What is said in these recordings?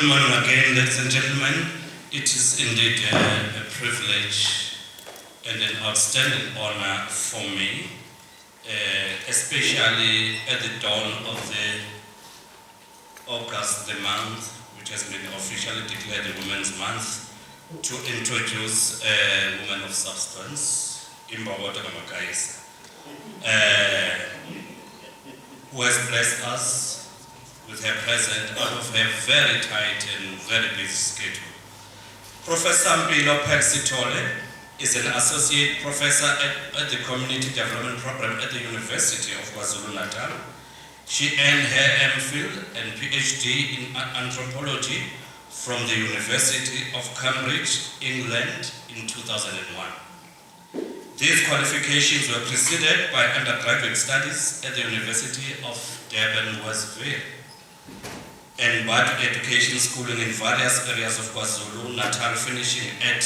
Good morning again, ladies and gentlemen. It is indeed a privilege and an outstanding honor for me, especially at the dawn of the August, the month, which has been officially declared the Women's Month, to introduce a woman of substance, Imbawota Gamakaisa, who has blessed us with her presence out of her very tight and very busy schedule. Professor Prof Sithole is an associate professor at the Community Development Program at the University of KwaZulu-Natal. She earned her MPhil and PhD in anthropology from the University of Cambridge, England in 2001. These qualifications were preceded by undergraduate studies at the University of Durban, Westville, and bachelor education schooling in various areas of KwaZulu-Natal, finishing at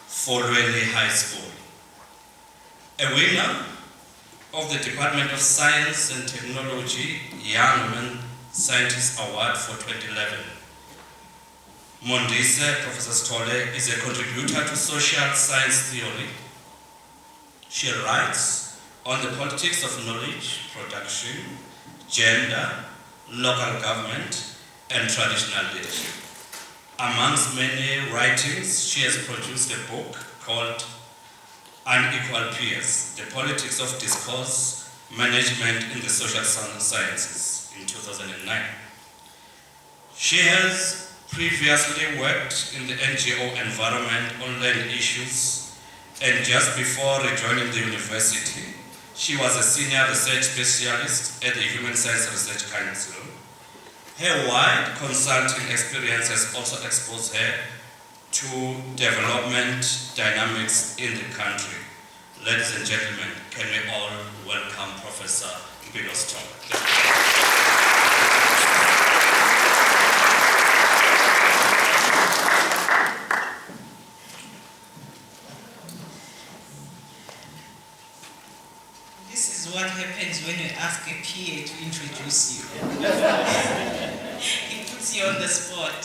Folweni High School. A winner of the Department of Science and Technology Young Women Scientist Award for 2011. Mondise, Professor Sithole, is a contributor to social science theory. She writes on the politics of knowledge production, gender, local government, and traditional leadership. Amongst many writings, she has produced a book called Unequal Peers, The Politics of Discourse Management in the Social Sciences in 2009. She has previously worked in the NGO environment on land issues, and just before rejoining the university, she was a senior research specialist at the Human Science Research Council. Her wide consulting experience has also exposed her to development dynamics in the country. Ladies and gentlemen, can we all welcome Professor Prof Sithole. This is what happens when you ask a PA to introduce you. It puts you on the spot.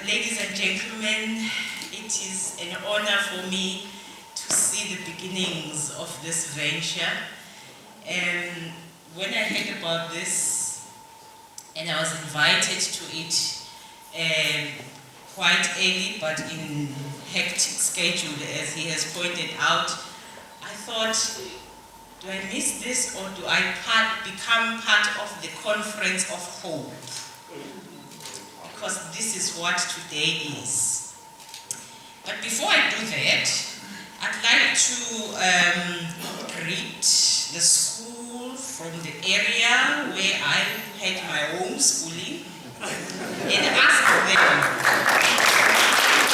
Ladies and gentlemen, it is an honor for me to see the beginnings of this venture. When I heard about this, and I was invited to it quite early, but in hectic schedule, as he has pointed out, I thought, do I miss this, or do I become part of the conference of hope? Because this is what today is. But before I do that, I'd like to greet the school from the area where I had my home schooling and ask them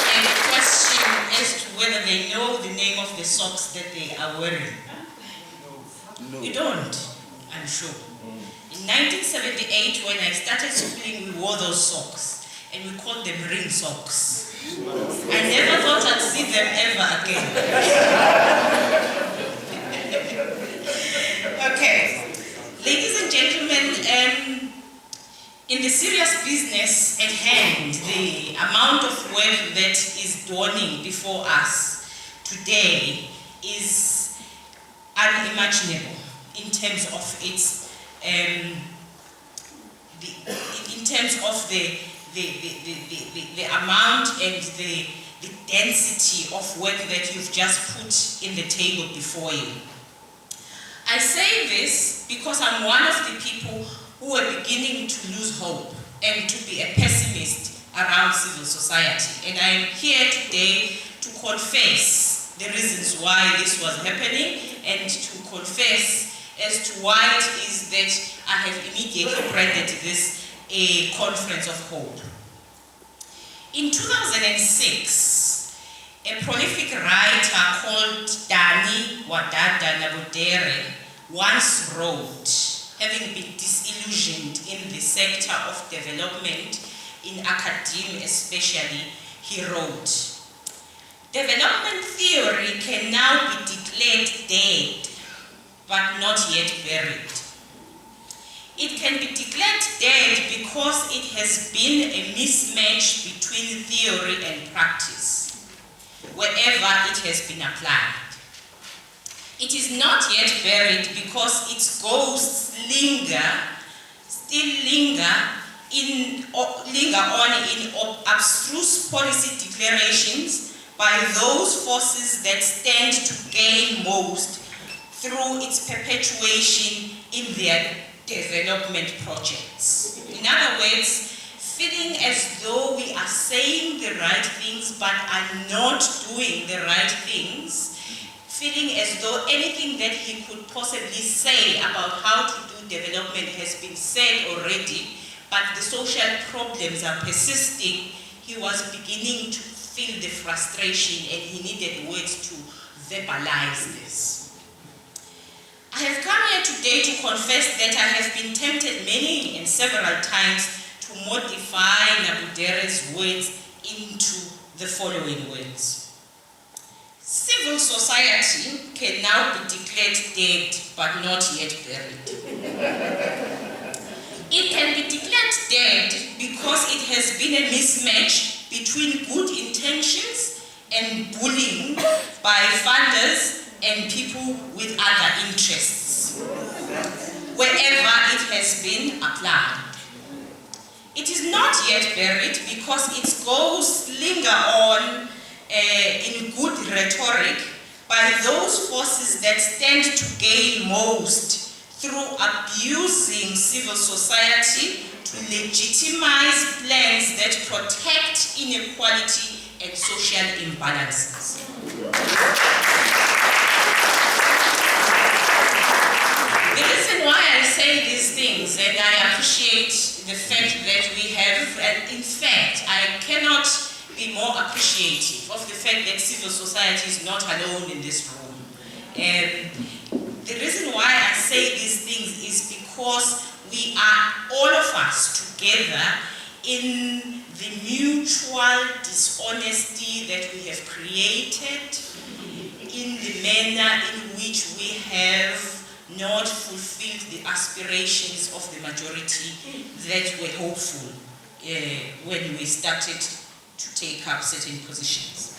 a question as to whether they know the name of the socks that they are wearing. No. You don't, I'm sure. In 1978, when I started schooling, we wore those socks, and we called them ring socks. I never thought I'd see them ever again. Okay, ladies and gentlemen, in the serious business at hand, the amount of work that is dawning before us today is unimaginable in terms of its the amount and the density of work that you've just put in the table before you. I say this because I'm one of the people who are beginning to lose hope and to be a pessimist around civil society. And I am here today to confess the reasons why this was happening and to confess as to why it is that I have immediately branded this a conference of hope. In 2006, a prolific writer called Dani Wadada Nabudere once wrote, having been disillusioned in the sector of development, in academia especially, he wrote, "Development theory can now be declared dead, but not yet buried. It can be declared dead because it has been a mismatch between theory and practice, wherever it has been applied. It is not yet buried because its ghosts still linger on in abstruse policy declarations by those forces that stand to gain most through its perpetuation in their development projects. In other words, feeling as though we are saying the right things but are not doing the right things, feeling as though anything that he could possibly say about how to do development has been said already, but the social problems are persisting. He was beginning to feel the frustration and he needed words to verbalize this. I have come here today to confess that I have been tempted many and several times to modify Nabudere's words into the following words. Civil society can now be declared dead, but not yet buried. It can be declared dead because it has been a mismatch between good intentions and bullying by funders and people with other interests, wherever it has been applied. It is not yet buried because its ghosts linger on in good rhetoric by those forces that stand to gain most through abusing civil society to legitimize plans that protect inequality and social imbalances. The reason why I say these things, and I appreciate the fact that we have, and in fact, I cannot be more appreciative of the fact that civil society is not alone in this room. The reason why I say these things is because we are, all of us together, in the mutual dishonesty that we have created, in the manner in which we have not fulfilled the aspirations of the majority that were hopeful when we started to take up certain positions.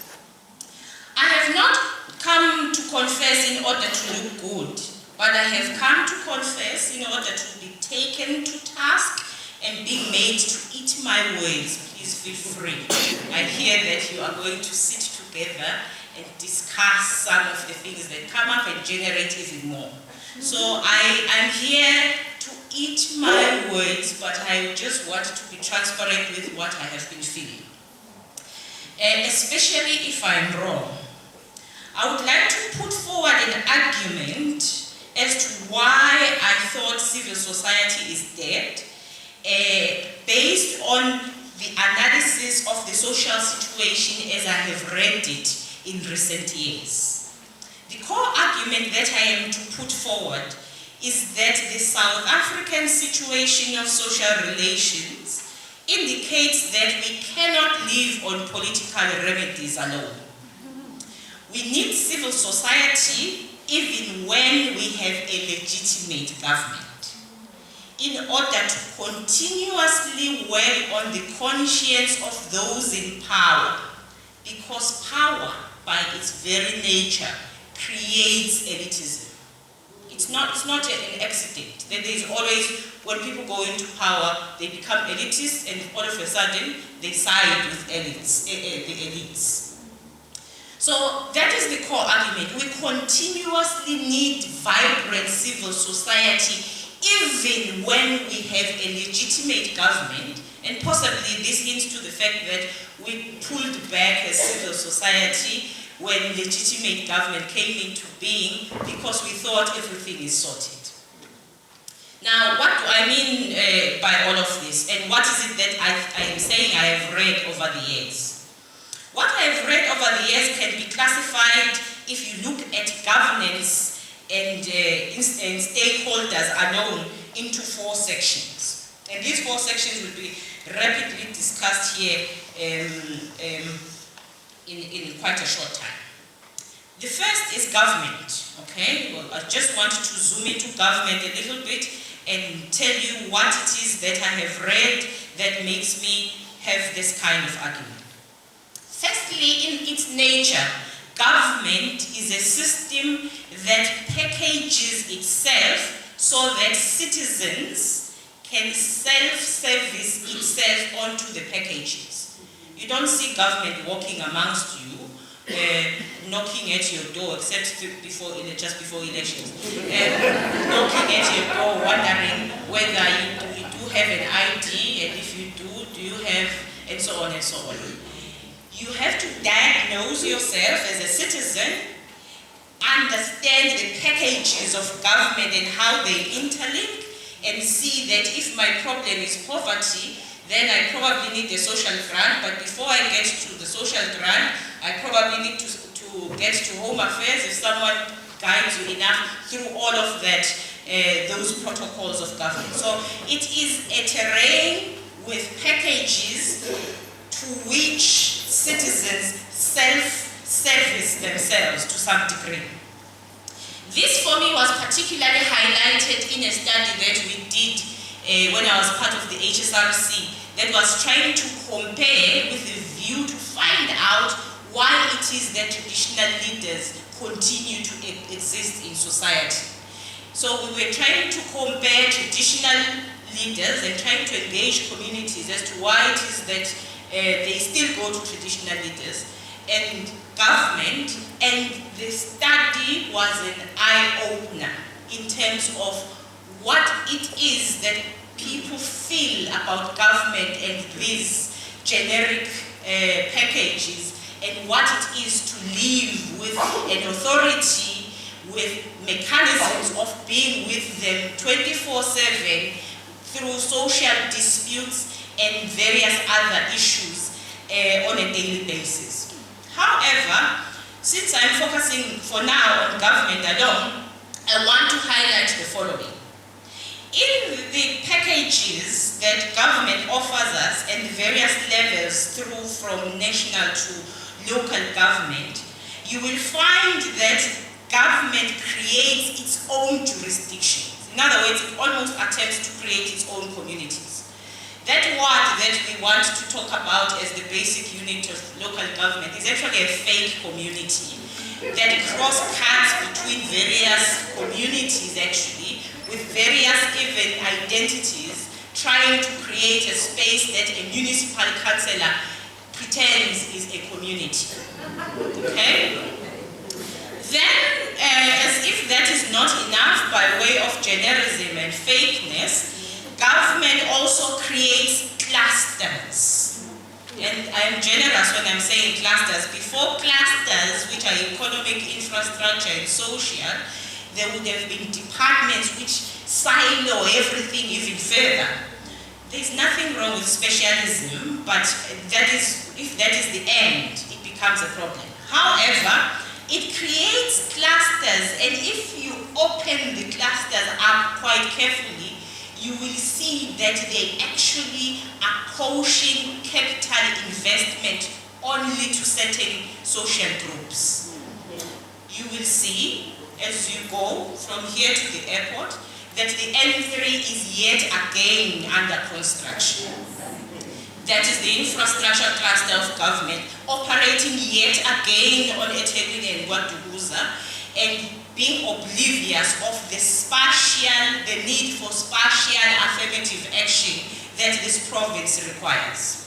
I have not come to confess in order to look good, but I have come to confess in order to be taken to task and being made to eat my words. Please feel free. I hear that you are going to sit together and discuss some of the things that come up and generate even more. So I am here to eat my words, but I just want to be transparent with what I have been feeling. Especially if I'm wrong. I would like to put forward an argument as to why I thought civil society is dead, based on the analysis of the social situation as I have read it in recent years. The core argument that I am to put forward is that the South African situation of social relations indicates that we cannot live on political remedies alone. We need civil society even when we have a legitimate government, in order to continuously work on the conscience of those in power, because power, by its very nature, creates elitism. It's not an accident. There is always, when people go into power, they become elitists, and all of a sudden, they side with elites, the elites. So that is the core argument. We continuously need vibrant civil society, even when we have a legitimate government, and possibly this hints to the fact that we pulled back as civil society when legitimate government came into being because we thought everything is sorted. Now, what do I mean by all of this? And what is it that I am saying I have read over the years? What I have read over the years can be classified, if you look at governance and stakeholders alone, into 4 sections. And these 4 sections will be rapidly discussed here in quite a short time. The first is government, okay? Well, I just want to zoom into government a little bit and tell you what it is that I have read that makes me have this kind of argument. Firstly, in its nature, government is a system that packages itself so that citizens can self-service itself onto the packages. You don't see government walking amongst you, knocking at your door, except just before elections, knocking at your door, wondering whether you do have an ID, and if you do you have, and so on and so on. You have to diagnose yourself as a citizen, understand the packages of government and how they interlink, and see that if my problem is poverty, then I probably need the social grant, but before I get to the social grant, I probably need to get to home affairs if someone guides you enough through all of that, those protocols of government. So it is a terrain with packages to which citizens self-service themselves to some degree. This for me was particularly highlighted in a study that we did when I was part of the HSRC, that was trying to compare with a view to find out why it is that traditional leaders continue to exist in society. So we were trying to compare traditional leaders and trying to engage communities as to why it is that they still go to traditional leaders and government, and the study was an eye-opener in terms of what it is that people feel about government and these generic packages, and what it is to live with an authority with mechanisms of being with them 24/7 through social disputes and various other issues on a daily basis. However, since I'm focusing for now on government alone, I want to highlight the following. In the packages that government offers us and the various levels through from national to local government, you will find that government creates its own jurisdictions. In other words, it almost attempts to create its own communities. That word that we want to talk about as the basic unit of local government is actually a fake community that cross-cuts between various communities actually, with various even identities, trying to create a space that a municipal councillor pretends is a community. Okay? Then, as if that is not enough by way of generism and fakeness, government also creates clusters. And I am generous when I'm saying clusters. Before clusters, which are economic, infrastructure, and social, there would have been departments which silo everything even further. There's nothing wrong with specialism, but if that is the end, it becomes a problem. However, it creates clusters, and if you open the clusters up quite carefully, you will see that they actually are coaching capital investment only to certain social groups. You will see, as you go from here to the airport, that the N3 is yet again under construction. That is the infrastructure cluster of government operating yet again on eThekwini and Guaduguza, and being oblivious of the need for spatial affirmative action that this province requires.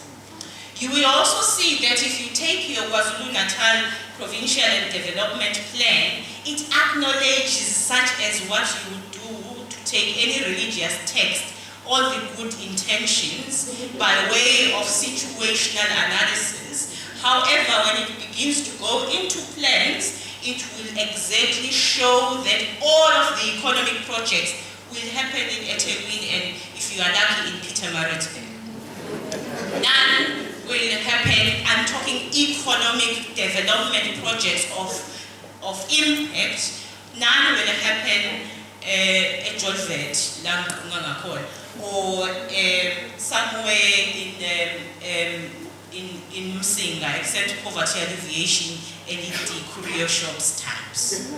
You will also see that if you take your KwaZulu-Natal Provincial and Development Plan, it acknowledges such as what you would do to take any religious text, all the good intentions by way of situational analysis. However, when it begins to go into plans, it will exactly show that all of the economic projects will happen in eThekwini and, if you are lucky, in Pietermaritzburg. None will happen, I'm talking economic development projects of impact, none will happen at Jolvet, or somewhere in Msinga, except poverty alleviation and the courier shops types.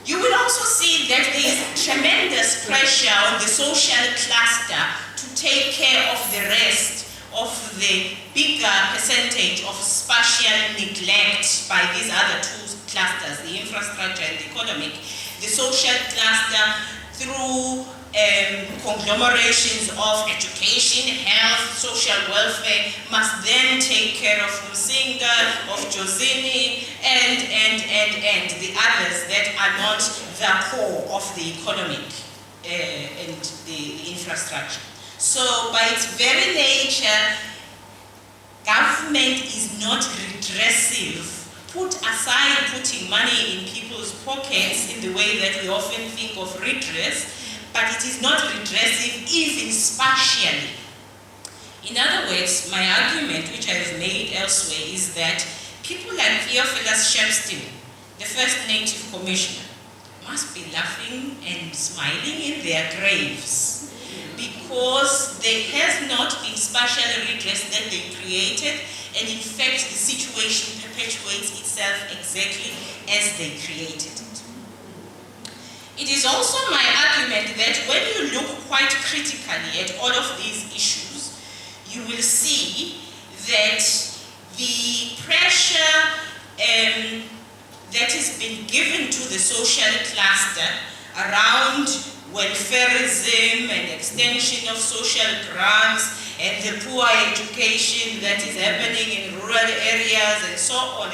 You will also see that there is tremendous pressure on the social cluster to take care of the rest of the bigger percentage of spatial neglect by these other two clusters, the infrastructure and the economic. The social cluster through conglomerations of education, health, social welfare must then take care of Msinga, of Jozini, and the others that are not the core of the economic and the infrastructure. So by its very nature, government is not regressive. Put aside putting money in people's pockets in the way that we often think of redress, but it is not regressive even spatially. In other words, my argument, which I've made elsewhere, is that people like Theophilus Shepstone, the first Native Commissioner, must be laughing and smiling in their graves, because there has not been spatial redress that they created, and in fact the situation perpetuates itself exactly as they created it. It is also my argument that when you look quite critically at all of these issues, you will see that the pressure that has been given to the social cluster around welfareism and extension of social grants and the poor education that is happening in rural areas and so on,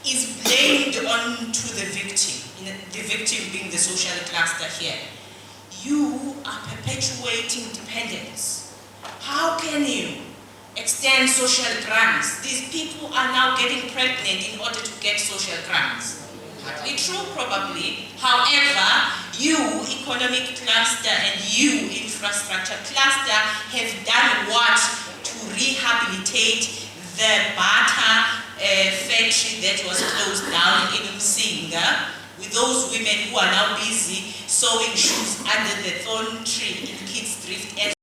is blamed onto the victim. The victim being the social cluster here. You are perpetuating dependence. How can you extend social grants? These people are now getting pregnant in order to get social grants. Partly true, probably. However, you, economic cluster, and you, infrastructure cluster, have done what to rehabilitate the butter factory that was closed down in Msinga, with those women who are now busy sewing shoes under the thorn tree in Kids Drift as